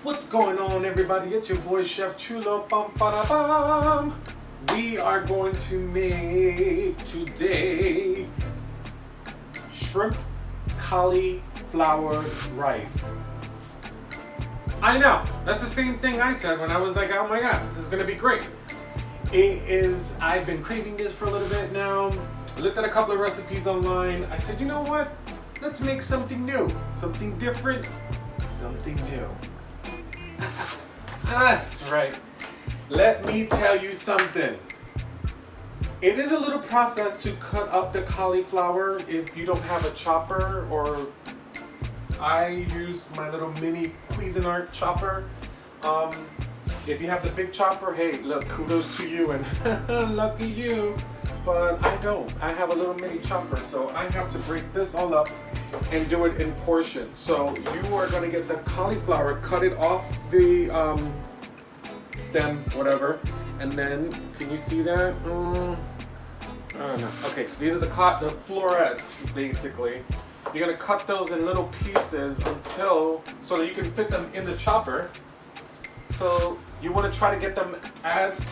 What's going on, everybody? It's your boy Chef Chulo. Bum, ba, bum. We are going to make today shrimp cauliflower rice. I know, that's the same thing I said when I was like, oh my god, this is gonna be great. I've been craving this for a little bit now. I looked at a couple of recipes online. I said, you know what? Let's make something new, something different, something new. That's right. Let me tell you something. It is a little process to cut up the cauliflower if you don't have a chopper, or I use my little mini Cuisinart chopper. If you have the big chopper, hey, look, kudos to you and lucky you. But I don't. I have a little mini chopper, so I have to break this all up and do it in portions. So you are going to get the cauliflower, cut it off the stem, whatever, and then, can you see that? I don't know. Okay, so these are the florets, basically. You're going to cut those in little pieces so that you can fit them in the chopper. So you want to try to get them as,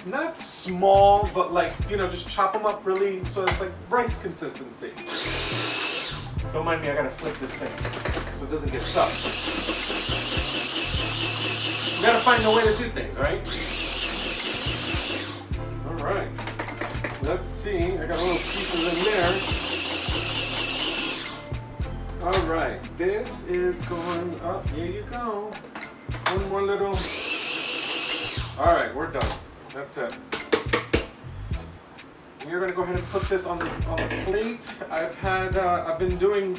not small, but like, you know, just chop them up really so it's like rice consistency. Don't mind me, I gotta flip this thing so it doesn't get stuck. We gotta find a way to do things, right? Alright. Let's see. I got little pieces in there. Alright. This is going up. Here you go. One more little. Alright, we're done. That's it. We're gonna go ahead and put this on the plate. I've been doing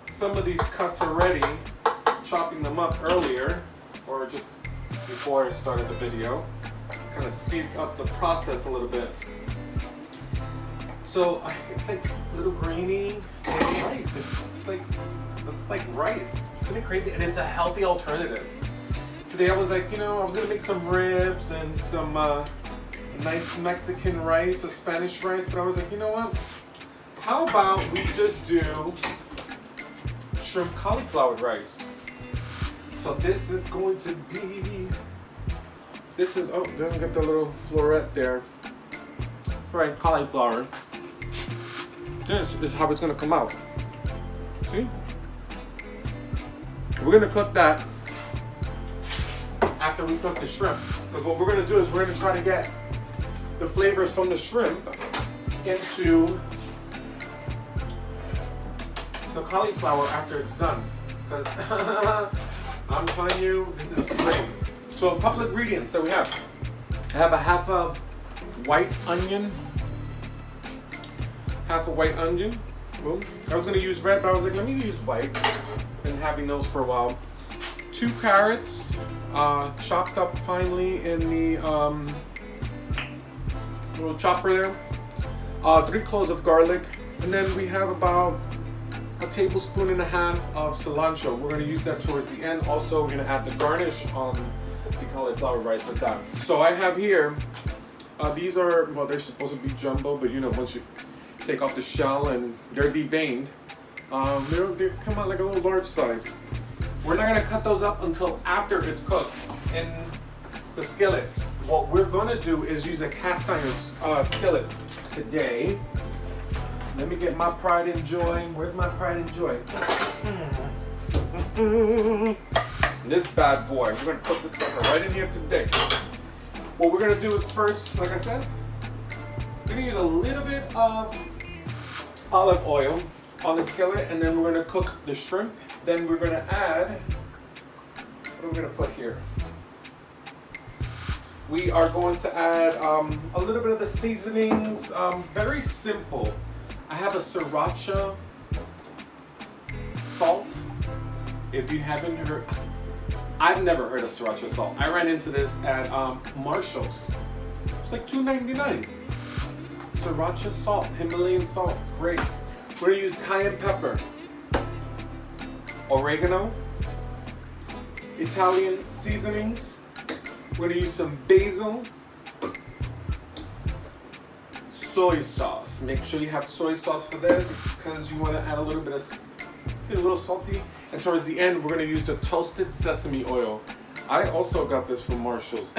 some of these cuts already, chopping them up earlier, or just before I started the video, kind of speed up the process a little bit. So it's like a little grainy rice. It's like rice. Isn't it crazy? And it's a healthy alternative. Today I was like, you know, I was gonna make some ribs and some nice Mexican rice, a Spanish rice, but I was like, you know what? How about we just do shrimp cauliflower rice? So this is going to be, oh, don't get the little floret there. Right, cauliflower. This is how it's gonna come out. See? We're gonna cook that after we cook the shrimp. Because what we're gonna do is we're gonna try to get the flavors from the shrimp into the cauliflower after it's done. Because I'm telling you, this is great. So a couple of ingredients that we have. I have a half of white onion. Boom. I was gonna use red, but I was like, let me use white. Been having those for a while. 2 carrots, chopped up finely in the little chopper there. 3 cloves of garlic, and then we have about a tablespoon and a half of cilantro. We're going to use that towards the end. Also, we're going to add the garnish on the cauliflower rice with that. So I have here, these are, well, they're supposed to be jumbo, but you know, once you take off the shell and they're deveined, they come out like a little large size. We're not going to cut those up until after it's cooked in the skillet. What we're going to do is use a cast iron skillet today. Let me get my pride and joy. Where's my pride and joy? This bad boy. We're going to put this sucker right in here today. What we're going to do is first, like I said, we're going to use a little bit of olive oil on the skillet, and then we're going to cook the shrimp. Then we're going to add, what are we going to put here? We are going to add a little bit of the seasonings, very simple. I have a sriracha salt. If you haven't heard, I've never heard of sriracha salt. I ran into this at Marshall's. It's like $2.99. Sriracha salt, Himalayan salt, great. We're gonna use cayenne pepper, oregano, Italian seasonings. We're gonna use some basil, soy sauce. Make sure you have soy sauce for this because you want to add a little bit of Get a little salty. And towards the end, we're gonna use the toasted sesame oil. I also got this from Marshall's.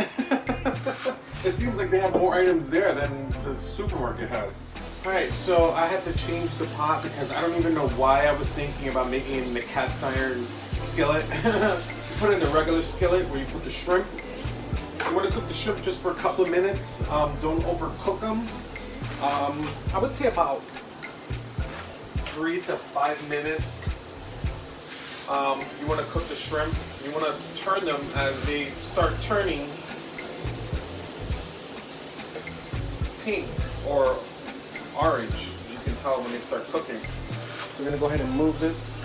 It seems like they have more items there than the supermarket has. Alright, so I had to change the pot because I don't even know why I was thinking about making it in the cast iron skillet. Put it in the regular skillet where you put the shrimp. You want to cook the shrimp just for a couple of minutes. Don't overcook them. I would say about 3 to 5 minutes. You want to cook the shrimp. You want to turn them as they start turning pink or orange. You can tell when they start cooking. We're going to go ahead and move this.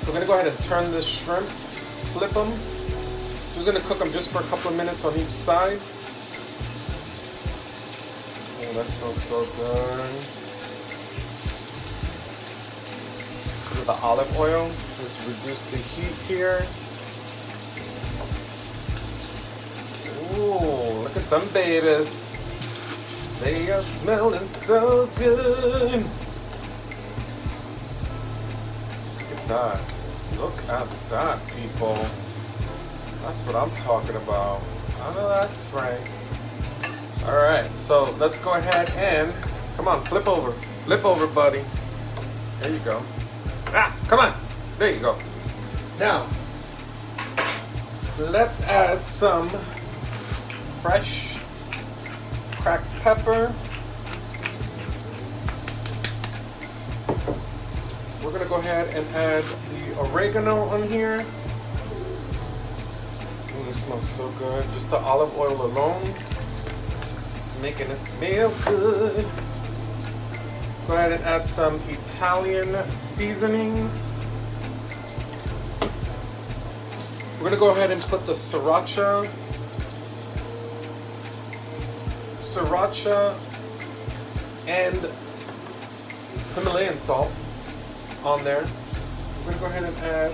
We're going to go ahead and turn this shrimp, flip them. Just going to cook them just for a couple of minutes on each side. Oh, that smells so good. With the olive oil, just reduce the heat here. Ooh, look at them babies. They are smelling so good. Look at that. Look at that, people. That's what I'm talking about. I know that's right. Alright, so let's go ahead and, come on, flip over. Flip over, buddy. There you go. Ah, come on. There you go. Now, let's add some fresh cracked pepper. We're going to go ahead and add the oregano on here. Ooh, this smells so good. Just the olive oil alone. It's making it smell good. Go ahead and add some Italian seasonings. We're going to go ahead and put the sriracha and Himalayan salt on there. We're going to go ahead and add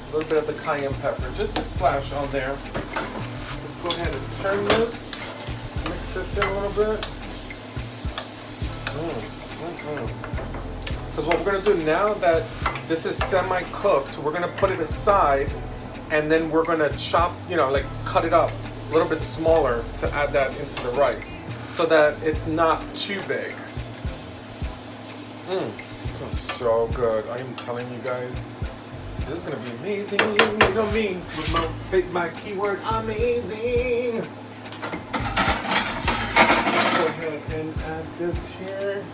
a little bit of the cayenne pepper, just a splash on there. Let's go ahead and turn this, mix this in a little bit. Because what we're going to do now that this is semi-cooked, we're going to put it aside and then we're going to chop, like cut it up a little bit smaller to add that into the rice so that it's not too big. This smells so good. I am telling you guys, this is going to be amazing. You know me with my keyword, amazing. Go ahead and add this here.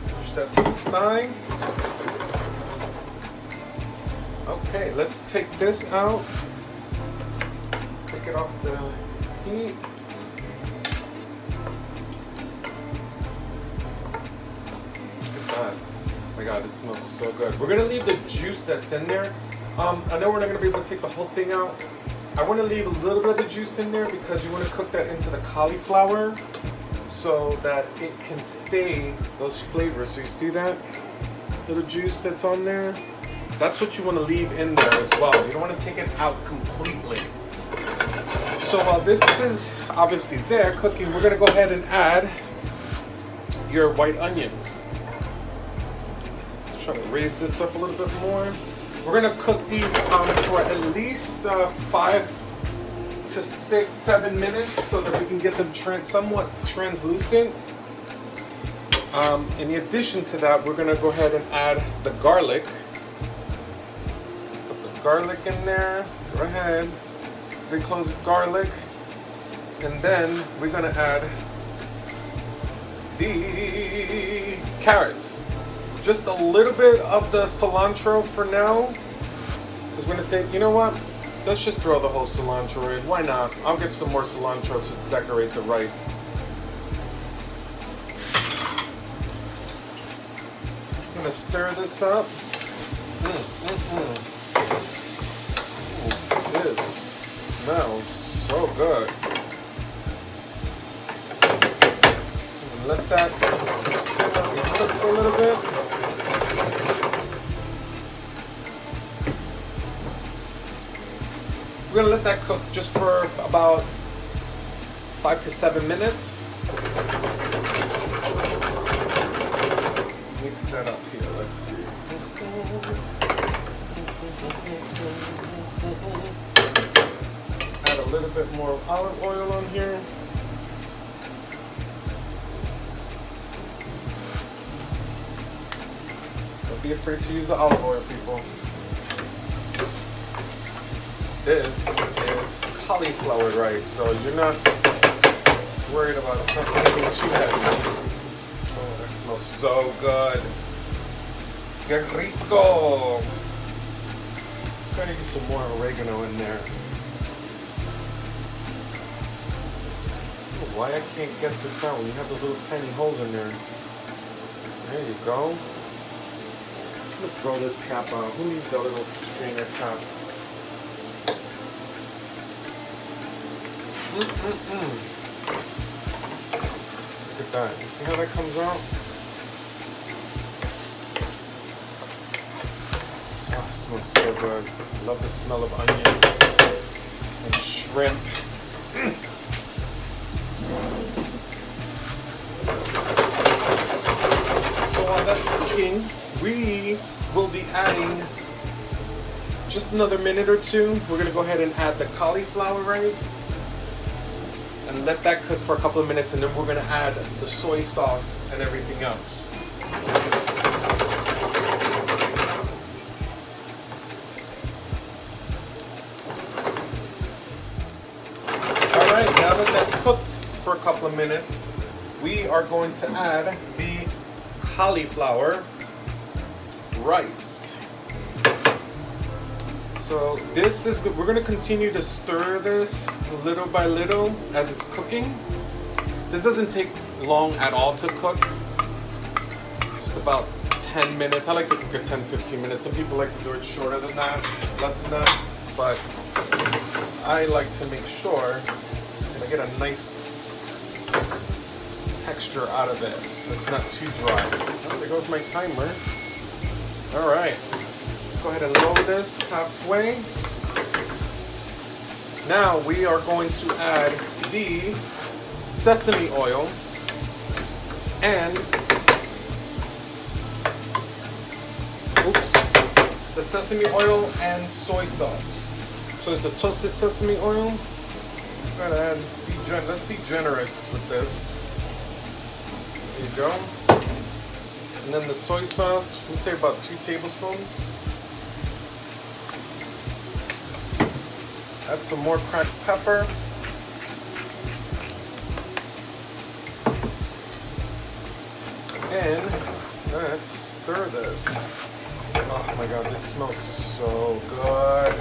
Push that to the side. Okay, let's take this out. Take it off the heat. Look at that. Oh my God, it smells so good. We're gonna leave the juice that's in there. I know we're not gonna be able to take the whole thing out. I want to leave a little bit of the juice in there because you want to cook that into the cauliflower so that it can stay those flavors. So you see that little juice that's on there? That's what you want to leave in there as well. You don't want to take it out completely. So while this is obviously there cooking, we're going to go ahead and add your white onions. Let's try to raise this up a little bit more. We're going to cook these for at least 5 to 6, 7 minutes so that we can get them somewhat translucent. In addition to that, we're going to go ahead and add the garlic. Put the garlic in there. Go ahead. Big cloves of garlic. And then we're going to add the carrots. Just a little bit of the cilantro for now. Because we're going to say, you know what? Let's just throw the whole cilantro in. Why not? I'll get some more cilantro to decorate the rice. I'm going to stir this up. Ooh, this smells so good. Let that simmer and cook for a little bit. that cook just for about 5 to 7 minutes. Mix that up here, let's see. Add a little bit more olive oil on here. Don't be afraid to use the olive oil, people. This is cauliflower rice, so you're not worried about it. It's not anything too heavy. Oh, that smells so good. Que rico! I'm gonna use some more oregano in there. Oh, why I can't get this out when you have those little tiny holes in there? There you go. I'm gonna throw this cap on. Who needs that little strainer cap? Look at that. You see how that comes out? Oh, it smells so good. I love the smell of onions and shrimp. So while that's cooking, we will be adding just another minute or two. We're gonna go ahead and add the cauliflower rice and let that cook for a couple of minutes, and then we're gonna add the soy sauce and everything else. All right, now that that's cooked for a couple of minutes, we are going to add the cauliflower rice. So this is we're going to continue to stir this little by little as it's cooking. This doesn't take long at all to cook. Just about 10 minutes. I like to cook it 10-15 minutes. Some people like to do it shorter than that, less than that. But I like to make sure that I get a nice texture out of it, so it's not too dry. So there goes my timer. All right. Go ahead and lower this halfway. Now we are going to add the sesame oil and the sesame oil and soy sauce. So it's the toasted sesame oil. I'm gonna add, let's be generous with this. There you go. And then the soy sauce, we say about 2 tablespoons. Add some more cracked pepper. And let's stir this. Oh my god, this smells so good.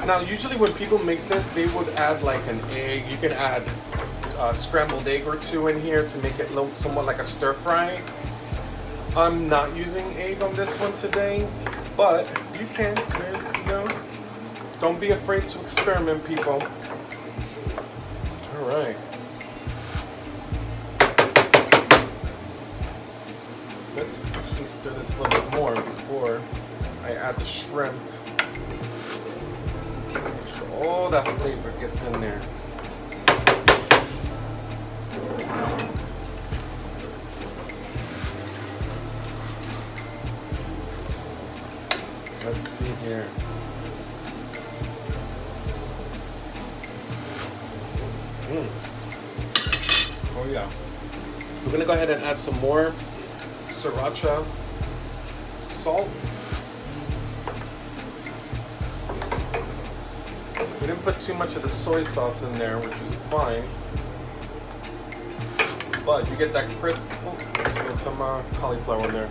Now, usually when people make this, they would add like an egg. You can add a scrambled egg or 2 in here to make it look somewhat like a stir fry. I'm not using egg on this one today, but you can. There's, don't be afraid to experiment, people. All right. Let's actually stir this a little bit more before I add the shrimp. Make sure all that flavor gets in there. Let's see here. Oh yeah. We're gonna go ahead and add some more sriracha salt. We didn't put too much of the soy sauce in there, which is fine. But you get that crisp. Oh, let's get some cauliflower in there.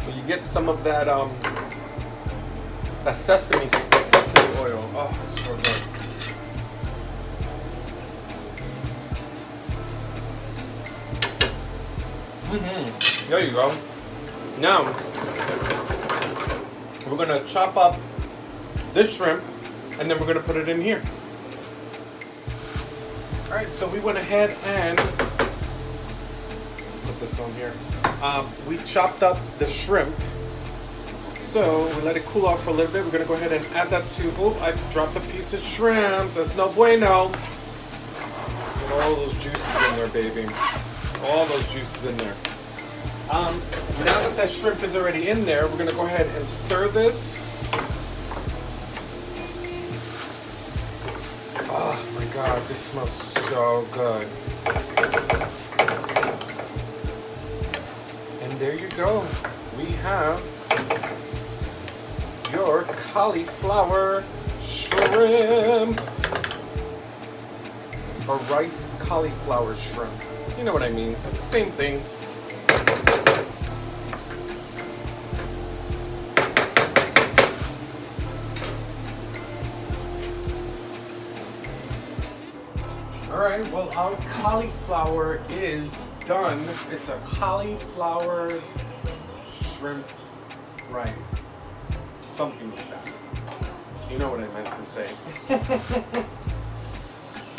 But you get some of that that sesame oil. Oh, so good. There you go. Now we're gonna chop up this shrimp, and then we're gonna put it in here. All right, so we went ahead and put this on here. We chopped up the shrimp So we let it cool off for a little bit. We're gonna go ahead and add that to, oh, I dropped a piece of shrimp. That's no bueno. Get all those juices in there, baby. All those juices in there. Now that that shrimp is already in there, we're gonna go ahead and stir this. Oh my God, this smells so good. And there you go. We have your cauliflower shrimp. Or rice cauliflower shrimp. You know what I mean. Same thing. Alright, well our cauliflower is done. It's a cauliflower shrimp rice. Something like that. You know what I meant to say.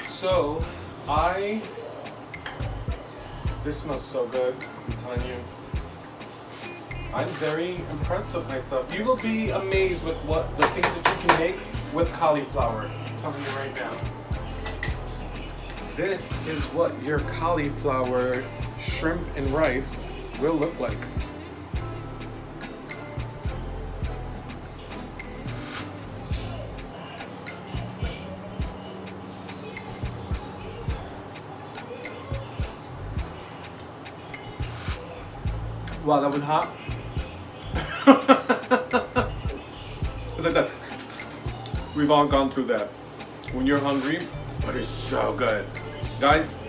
So, this smells so good, I'm telling you. I'm very impressed with myself. You will be amazed with what the things that you can make with cauliflower. I'm telling you right now. This is what your cauliflower shrimp and rice will look like. Wow, that was hot. It's like that. We've all gone through that. When you're hungry, but it's so good. Guys,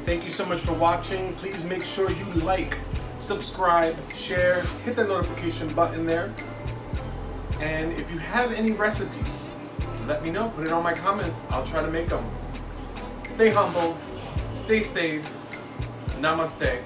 thank you so much for watching. Please make sure you like, subscribe, share, hit the notification button there. And if you have any recipes, let me know. Put it on my comments. I'll try to make them. Stay humble, stay safe. Namaste.